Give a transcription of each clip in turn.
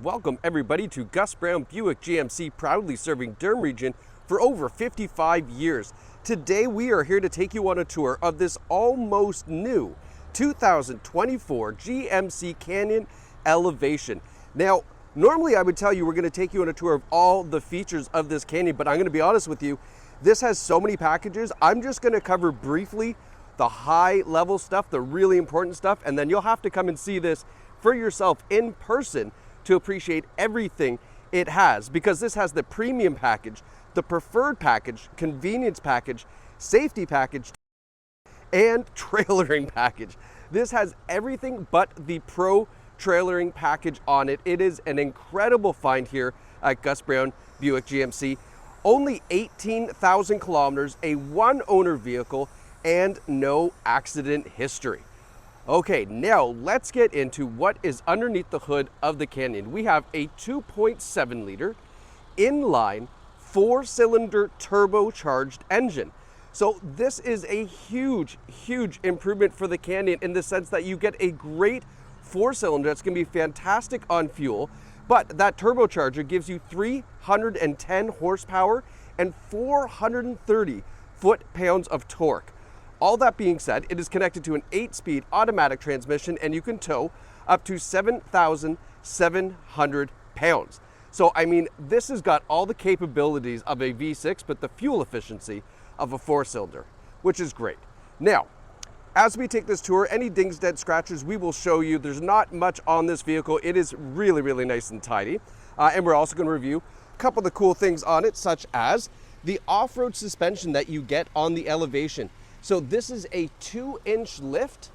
Welcome everybody to Gus Brown Buick GMC, proudly serving Durham region for over 55 years. Today we are here to take you on a tour of this almost new 2024 GMC Canyon Elevation. Now, normally I would tell you we're going to take you on a tour of all the features of this Canyon, but I'm going to be honest with you, this has so many packages. I'm just going to cover briefly the high level stuff, the really important stuff, and then you'll have to come and see this for yourself in person to appreciate everything it has, because this has the premium package, the preferred package, convenience package, safety package, and trailering package. This has everything but the pro trailering package on it. It is an incredible find here at Gus Brown Buick GMC. Only 18,000 kilometers, a one owner vehicle, and no accident history. Okay, now let's get into what is underneath the hood of the Canyon. We have a 2.7 liter inline 4-cylinder turbocharged engine. So this is a huge improvement for the Canyon in the sense that you get a great 4-cylinder that's going to be fantastic on fuel, but that turbocharger gives you 310 horsepower and 430 foot-pounds of torque. All that being said, it is connected to an 8-speed automatic transmission, and you can tow up to 7,700 pounds. So, I mean, this has got all the capabilities of a V6, but the fuel efficiency of a 4-cylinder, which is great. Now, as we take this tour, any dings, dents, scratches, we will show you. There's not much on this vehicle. It is really nice and tidy. And we're also going to review a couple of the cool things on it, such as the off-road suspension that you get on the Elevation. So this is a 2-inch lift.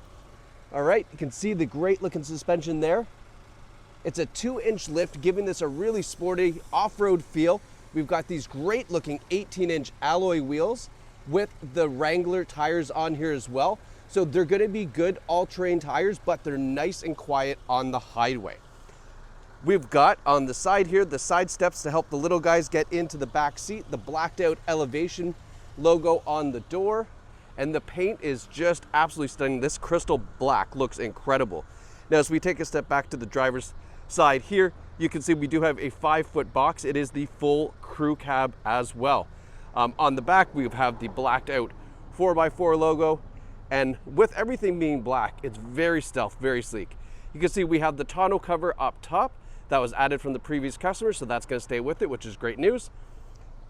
All right, you can see the great looking suspension there. It's a 2-inch lift, giving this a really sporty off-road feel. We've got these great looking 18-inch alloy wheels with the Wrangler tires on here as well. So they're gonna be good all-terrain tires, but they're nice and quiet on the highway. We've got on the side here, the side steps to help the little guys get into the back seat, the blacked out Elevation logo on the door. And the paint is just absolutely stunning. This crystal black looks incredible. Now, as we take a step back to the driver's side here, you can see we do have a 5-foot box. It is the full crew cab as well. On the back, we have the blacked out 4x4 logo. And with everything being black, it's very stealth, very sleek. You can see we have the tonneau cover up top. That was added from the previous customer, so that's gonna stay with it, which is great news.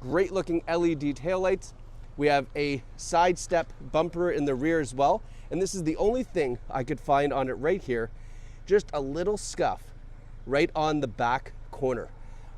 Great looking LED taillights. We have a side step bumper in the rear as well. And this is the only thing I could find on it right here. Just a little scuff right on the back corner.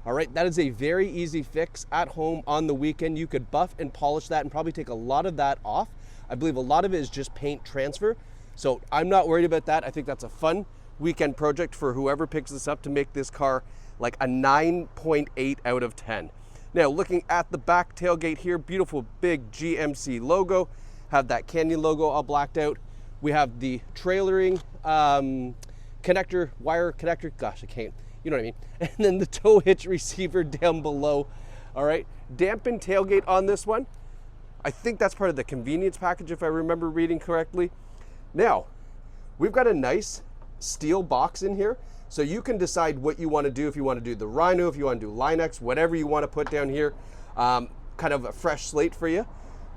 All right, that is a very easy fix at home on the weekend. You could buff and polish that and probably take a lot of that off. I believe a lot of it is just paint transfer. So I'm not worried about that. I think that's a fun weekend project for whoever picks this up to make this car like a 9.8 out of 10. Now, looking at the back tailgate here, beautiful big GMC logo, have that Canyon logo all blacked out. We have the trailering connector, wire connector, gosh, I can't, you know what I mean? And then the tow hitch receiver down below. All right, dampened tailgate on this one. I think that's part of the convenience package if I remember reading correctly. Now, we've got a nice steel box in here. So you can decide what you want to do, if you want to do the Rhino, if you want to do Line-X, whatever you want to put down here, kind of a fresh slate for you.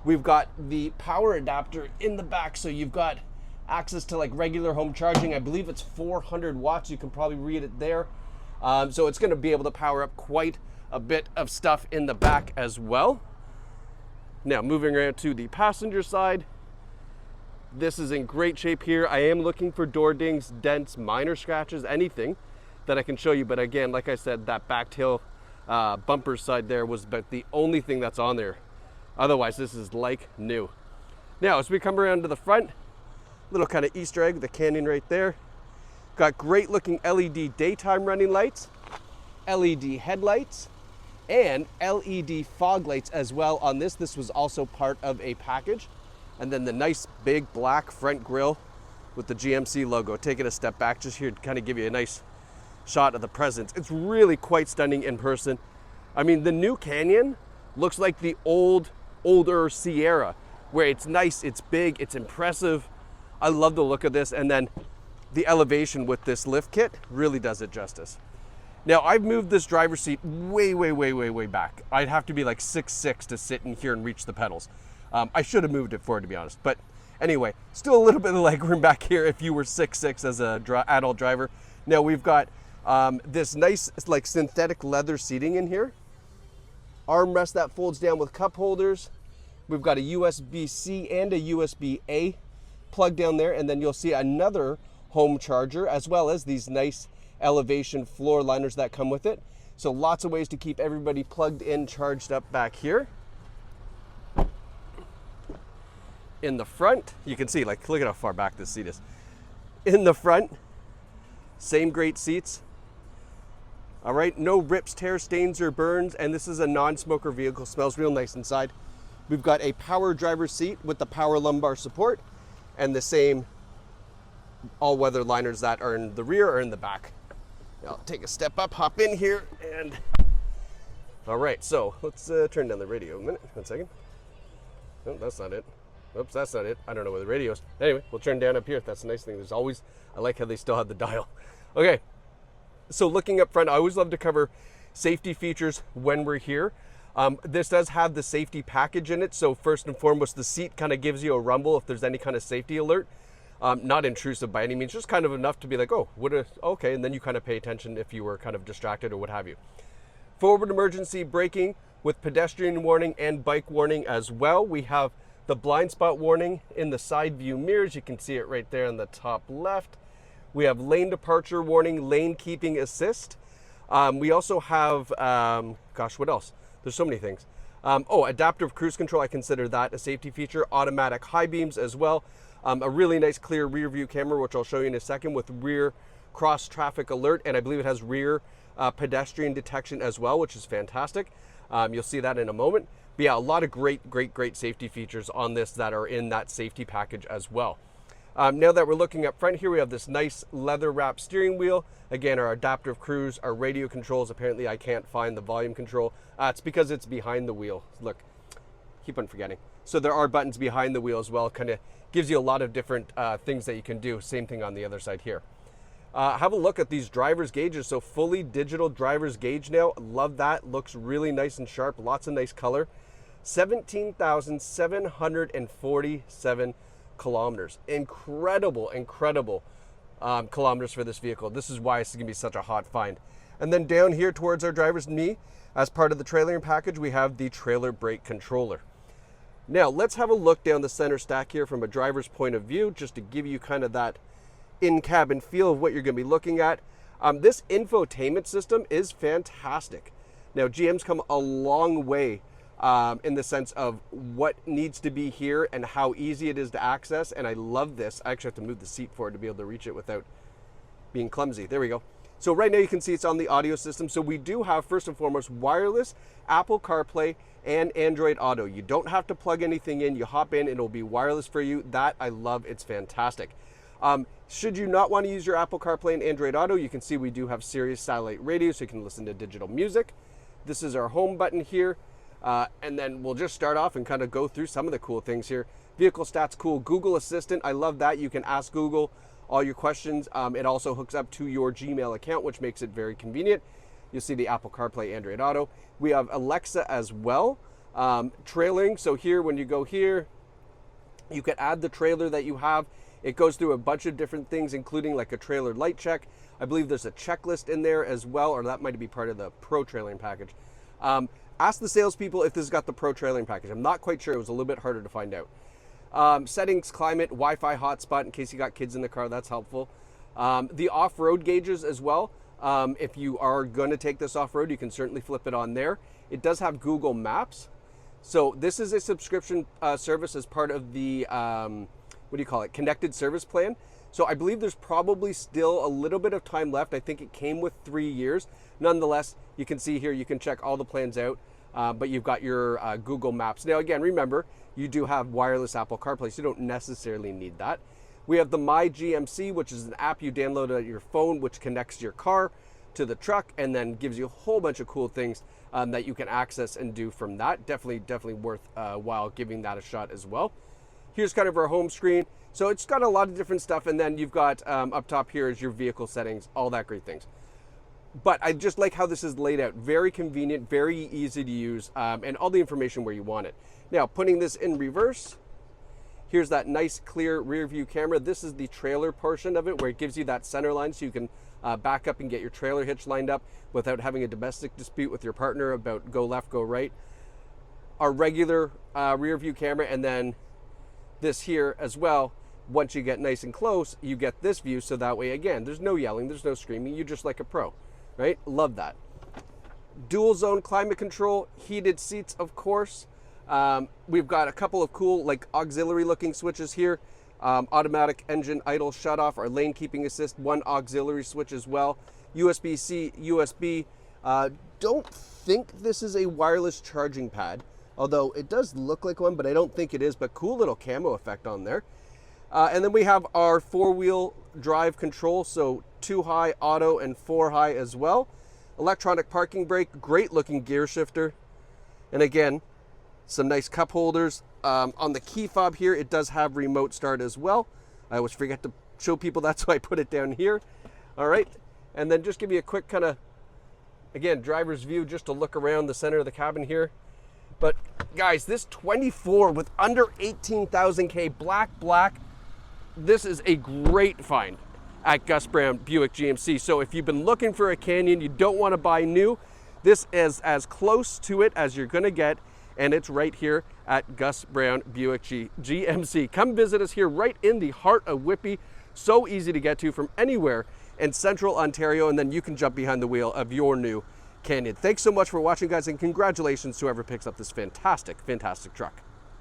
We've got the power adapter in the back, so you've got access to like regular home charging. I believe it's 400 watts, you can probably read it there. So it's going to be able to power up quite a bit of stuff in the back as well. Now moving around to the passenger side. This is in great shape here. I am looking for door dings, dents, minor scratches, anything that I can show you. But again, like I said, that back tail bumper side there was about the only thing that's on there. Otherwise, this is like new. Now, as we come around to the front, little kind of Easter egg, the Canyon right there. Got great looking LED daytime running lights, LED headlights, and LED fog lights as well on this. This was also part of a package. And then the nice big black front grille with the GMC logo. Take it a step back just here to kind of give you a nice shot of the presence. It's really quite stunning in person. I mean, the new Canyon looks like the older Sierra, where it's nice, it's big, it's impressive. I love the look of this. And then the Elevation with this lift kit really does it justice. Now, I've moved this driver's seat way back. I'd have to be like 6'6" to sit in here and reach the pedals. I should have moved it forward, to be honest. But anyway, still a little bit of leg room back here if you were 6'6" as an adult driver. Now, we've got this nice like synthetic leather seating in here. Armrest that folds down with cup holders. We've got a USB-C and a USB-A plug down there, and then you'll see another home charger, as well as these nice elevation floor liners that come with it. So lots of ways to keep everybody plugged in, charged up back here. In the front, you can see, like, look at how far back this seat is. In the front, same great seats. All right, no rips, tears, stains, or burns, and this is a non-smoker vehicle. Smells real nice inside. We've got a power driver's seat with the power lumbar support and the same all-weather liners that are in the rear or in the back. Now, I'll take a step up, hop in here, and all right, so let's turn down the radio a minute. 1 second. No, that's not it. Oops, that's not it. I don't know where the radio is. Anyway, we'll turn down up here. That's the nice thing. There's always, I like how they still have the dial. Okay, so looking up front, I always love to cover safety features when we're here. This does have the safety package in it. So first and foremost, the seat kind of gives you a rumble if there's any kind of safety alert. Not intrusive by any means, just kind of enough to be like, oh, okay, and then you kind of pay attention if you were kind of distracted or what have you. Forward emergency braking with pedestrian warning and bike warning as well. We have the blind spot warning in the side view mirrors. You can see it right there on the top left. We have lane departure warning, lane keeping assist. We also have, gosh, what else? There's so many things. Adaptive cruise control, I consider that a safety feature. Automatic high beams as well. A really nice clear rear view camera, which I'll show you in a second, with rear cross traffic alert, and I believe it has rear pedestrian detection as well, which is fantastic. You'll see that in a moment. But yeah, a lot of great safety features on this that are in that safety package as well. Now that we're looking up front here, we have this nice leather wrap steering wheel. Again, our adaptive cruise, our radio controls. Apparently I can't find the volume control. It's because it's behind the wheel. Look, keep on forgetting. So there are buttons behind the wheel as well. Kind of gives you a lot of different things that you can do. Same thing on the other side here. Have a look at these driver's gauges. So fully digital driver's gauge now. Love that. Looks really nice and sharp. Lots of nice color. 17,747 kilometers. Incredible kilometers for this vehicle. This is why it's going to be such a hot find. And then down here towards our driver's knee, as part of the trailering package, we have the trailer brake controller. Now let's have a look down the center stack here from a driver's point of view, just to give you kind of that in-cabin feel of what you're going to be looking at. This infotainment system is fantastic. Now GM's come a long way in the sense of what needs to be here and how easy it is to access, and I love this. I actually have to move the seat forward to be able to reach it without being clumsy. There we go. So right now you can see it's on the audio system. So we do have, first and foremost, wireless Apple CarPlay and Android Auto. You don't have to plug anything in. You hop in, it'll be wireless for you. That I love. It's fantastic. Should you not want to use your Apple CarPlay and Android Auto, you can see we do have Sirius satellite radio, so you can listen to digital music. This is our home button here. And then we'll just start off and kind of go through some of the cool things here. Vehicle stats, cool. Google Assistant, I love that. You can ask Google all your questions. It also hooks up to your Gmail account, which makes it very convenient. You'll see the Apple CarPlay, Android Auto. We have Alexa as well. Trailering, so here, when you go here, you can add the trailer that you have. It goes through a bunch of different things, including like a trailer light check. I believe there's a checklist in there as well, or that might be part of the Pro trailering package. Ask the salespeople if this has got the Pro trailering package. I'm not quite sure. It was a little bit harder to find out. Settings, climate, Wi-Fi hotspot in case you got kids in the car. That's helpful. The off-road gauges as well. If you are going to take this off-road, you can certainly flip it on there. It does have Google Maps. So this is a subscription service as part of the, connected service plan. So I believe there's probably still a little bit of time left. I think it came with 3 years. Nonetheless, you can see here, you can check all the plans out, but you've got your Google Maps. Now again, remember, you do have wireless Apple CarPlay, so you don't necessarily need that. We have the My GMC, which is an app you download on your phone, which connects your car to the truck and then gives you a whole bunch of cool things that you can access and do from that. Definitely worth while giving that a shot as well. Here's kind of our home screen. So it's got a lot of different stuff, and then you've got up top here is your vehicle settings, all that great things. But I just like how this is laid out. Very convenient, very easy to use, and all the information where you want it. Now, putting this in reverse, here's that nice clear rear view camera. This is the trailer portion of it where it gives you that center line so you can back up and get your trailer hitch lined up without having a domestic dispute with your partner about go left, go right. Our regular rear view camera, and then this here as well. Once you get nice and close, you get this view, so that way, again, there's no yelling, there's no screaming, you're just like a pro, right? Love that. Dual zone climate control, heated seats, of course. We've got a couple of cool, like, auxiliary looking switches here. Automatic engine idle shut off, our lane keeping assist, one auxiliary switch as well. USB-C, USB. Don't think this is a wireless charging pad, although it does look like one, but I don't think it is, but cool little camo effect on there. And then we have our 4-wheel drive control, so 2 high auto and 4 high as well. Electronic parking brake, great looking gear shifter. And again, some nice cup holders. On the key fob here, it does have remote start as well. I always forget to show people, that's why I put it down here. All right, and then just give you a quick kind of, again, driver's view just to look around the center of the cabin here. But guys, this 24 with under 18,000 K, black, this is a great find at Gus Brown Buick GMC. So if you've been looking for a Canyon, you don't want to buy new, this is as close to it as you're going to get, and it's right here at Gus Brown Buick GMC. Come visit us here right in the heart of Whitby. So easy to get to from anywhere in central Ontario, and then you can jump behind the wheel of your new Canyon. Thanks so much for watching, guys, and congratulations to whoever picks up this fantastic truck.